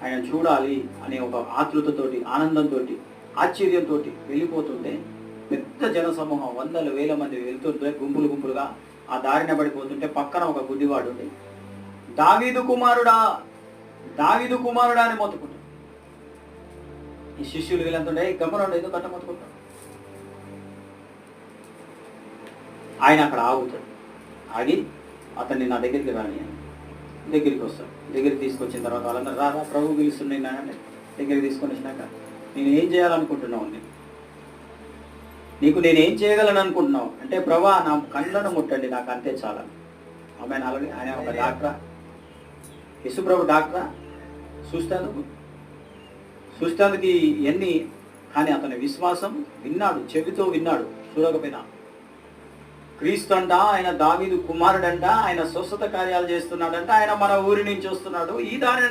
ఆయన చూడాలి అనే ఒక ఆతృతతోటి, ఆనందంతో, ఆశ్చర్యంతో వెళ్ళిపోతుంటే పెద్ద జనసమూహం, వందల వేల మంది వెళ్తుంటే గుంపులు గుంపులుగా ఆ దారిన పడిపోతుంటే పక్కన ఒక గుడ్డివాడు ఉండి, దావీదు కుమారుడా, దావీదు కుమారుడా అని మొత్తుకుంటాడు. ఈ శిష్యులు వీళ్ళంతుండే గమనండి, ఎందుకు అట్ట మొత్తుకుంటాడు? ఆయన అక్కడ ఆగుతాడు. ఆగి అతన్ని నా దగ్గరికి రాని అని దగ్గరికి వస్తాడు. దగ్గరికి తీసుకొచ్చిన తర్వాత వాళ్ళందరూ రా ప్రభు పిలుస్తున్నానంటే దగ్గరికి తీసుకొని వచ్చినాక, నేను ఏం చేయాలనుకుంటున్నావు, నీకు నేనేం చేయగలను అనుకుంటున్నావు అంటే, ప్రభా నా కళ్ళను ముట్టండి, నాకు అంతే చాలా. ఆమె అలాగే ఆయన ఒక డాక్టరా, యేసుప్రభు డాక్టరా, చూస్తానికి ఎన్ని, కానీ అతని విశ్వాసం విన్నాడు, చెవితో విన్నాడు, చూడకపోయినా. క్రీస్తు అంట, ఆయన దావీదు కుమారుడంట, ఆయన స్వస్థత కార్యాలు చేస్తున్నాడంట, ఆయన మన ఊరి నుంచి వస్తున్నాడు, ఈ దారిని